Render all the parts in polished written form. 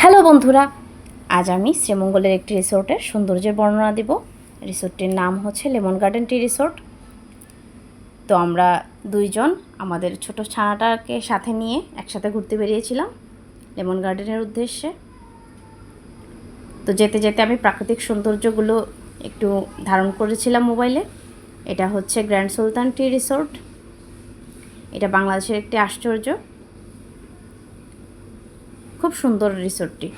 Hello বন্ধুরা, আজ আমি শ্রীমঙ্গলের একটি রিসোর্টের সৌন্দর্যের বর্ণনা দিব। রিসোর্টটির নাম হচ্ছে লেমন গার্ডেন টি রিসোর্ট। তো আমরা দুইজন আমাদের ছোট ছানাটাকে সাথে নিয়ে একসাথে ঘুরতে বেরিয়েছিলাম লেমন গার্ডেনের উদ্দেশ্যে। তো যেতে যেতে আমি প্রাকৃতিক সৌন্দর্যগুলো একটু ধারণ করেছিলাম মোবাইলে। এটা হচ্ছে গ্র্যান্ড সুলতান টি রিসোর্ট। এটা বাংলাদেশের একটি আশ্চর্য, খুব সুন্দর রিসোর্টটি।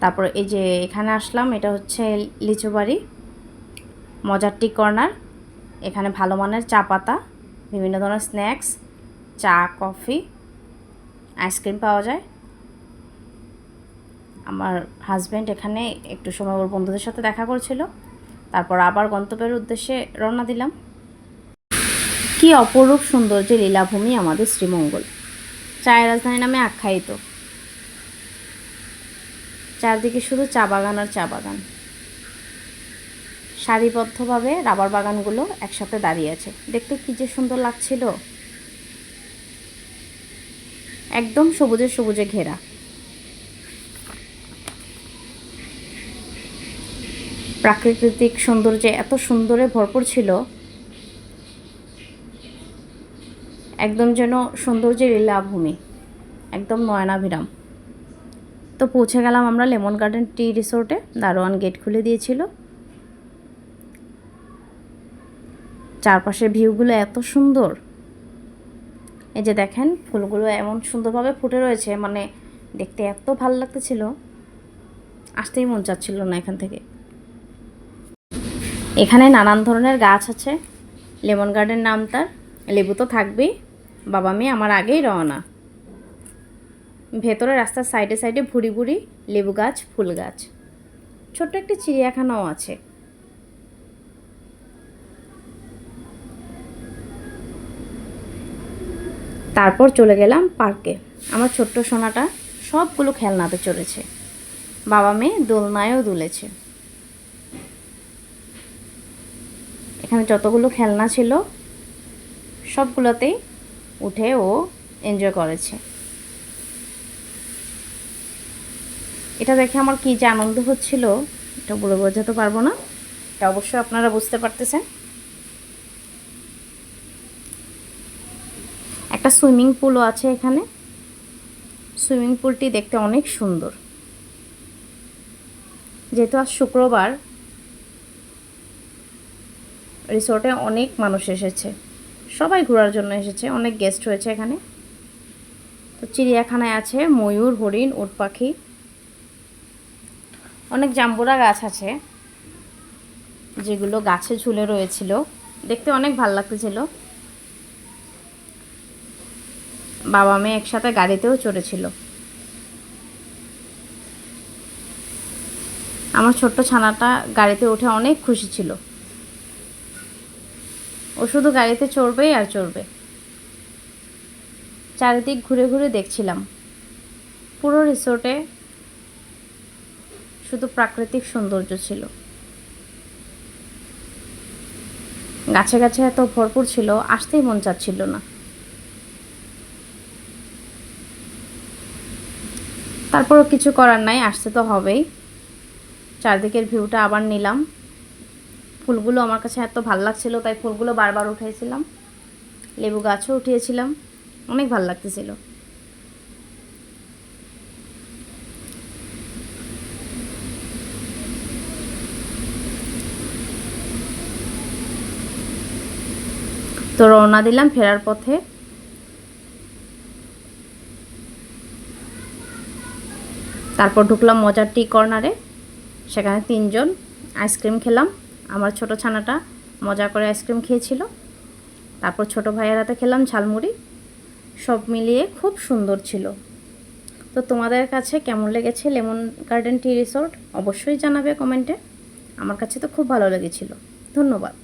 তারপর এই যে এখানে আসলাম, এটা হচ্ছে লিচু বাড়ি মজার টি কর্নার। এখানে ভালো মানের চা পাতা, বিভিন্ন ধরনের স্ন্যাক্স, চা, কফি, আইসক্রিম পাওয়া যায়। আমার হাজব্যান্ড এখানে একটু সময় ওর বন্ধুদের সাথে দেখা করেছিল, তারপর আবার গন্তব্যের উদ্দেশ্যে রওনা দিলাম। কি অপরূপ সৌন্দর্যে লীলাভূমি আমাদের শ্রীমঙ্গল, চায়ের রাজধানী নামে আখ্যায়িত। চারদিকে শুধু চা বাগান আর চা বাগান, সারিবদ্ধভাবে রাবার বাগানগুলো একসাথে দাঁড়িয়ে আছে। দেখতে কি যে সুন্দর লাগছিল, একদম সবুজে সবুজে ঘেরা। প্রাকৃতিক সৌন্দর্যে এত সুন্দরে ভরপুর ছিল, একদম যেন সৌন্দর্যের লীলাভূমি, একদম নয়নাভিরাম। তো পৌঁছে গেলাম আমরা লেমন গার্ডেন টি রিসোর্টে। দারোয়ান গেট খুলে দিয়েছিল। চারপাশের ভিউগুলো এত সুন্দর। এই যে দেখেন, ফুলগুলো এমন সুন্দরভাবে ফুটে রয়েছে, মানে দেখতে এত ভালো লাগতেছিল, আসতেই মন চাচ্ছিল না এখান থেকে। এখানে নানান ধরনের গাছ আছে। লেমন গার্ডেন নাম তার, লেবু তো থাকবেই। বাবা মেয়ে আমার আগেই রওনা। ভেতরে রাস্তার সাইডে সাইডে ভুড়ি ভুড়ি লেবু গাছ, ফুল গাছ। ছোট্ট একটি চিড়িয়াখানাও আছে। তারপর চলে গেলাম পার্কে। আমার ছোট্ট সোনাটা সবগুলো খেলনাতে চড়েছে, বাবা মেয়ে দোলনায়ও দুলেছে। এখানে যতগুলো খেলনা ছিল সবগুলোতেই উঠে ও এনজয় করেছে। এটা দেখে আমার কী যে আনন্দ হচ্ছিল, এটা বলে বোঝাতে পারবো না। এটা অবশ্যই আপনারা বুঝতে পারতেছেন। একটা সুইমিং পুলও আছে এখানে। সুইমিং পুলটি দেখতে অনেক সুন্দর। যেহেতু আজ শুক্রবার, রিসোর্টে অনেক মানুষ এসেছে, সবাই ঘোরার জন্য এসেছে, অনেক গেস্ট হয়েছে এখানে। তো চিড়িয়াখানায় আছে ময়ূর, হরিণ, উট পাখি, অনেক জাম্বুরা গাছ আছে যেগুলো গাছে ঝুলে রয়েছিল, দেখতে অনেক ভালো লাগতেছিল। বাবা মেয়ে একসাথে গাড়িতেও চড়েছিল। আমার ছোট্ট ছানাটা গাড়িতে উঠে অনেক খুশি ছিল। ও শুধু গাড়িতে চড়বেই আর চড়বে। চারিদিক ঘুরে ঘুরে দেখছিলাম। পুরো রিসোর্টে শুধু প্রাকৃতিক সৌন্দর্য ছিল। গাছে গাছে এত ভরপুর ছিল, আসতেই মন চাচ্ছিল না। তারপরও কিছু করার নাই, আসতে তো হবেই। চারদিকের ভিউটা আবার নিলাম। ফুলগুলো আমার কাছে এত ভালো লাগছিল, তাই ফুলগুলো বারবার উঠাইছিলাম। লেবু গাছও উঠিয়েছিলাম, অনেক ভালো লাগতেছিল। তো রওনা দিলাম ফেরার পথে। তারপর ঢুকলাম মজার টি কর্নারে। সেখানে তিনজন আইসক্রিম খেলাম। আমার ছোট ছানাটা মজা করে আইসক্রিম খেয়েছিল। তারপর ছোট ভাইয়ের হাতে খেলাম ঝালমুড়ি। সব মিলিয়ে খুব সুন্দর ছিল। তো তোমাদের কাছে কেমন লেগেছে লেমন গার্ডেন টি রিসোর্ট অবশ্যই জানাবে কমেন্টে। আমার কাছে তো খুব ভালো লেগেছিল। ধন্যবাদ।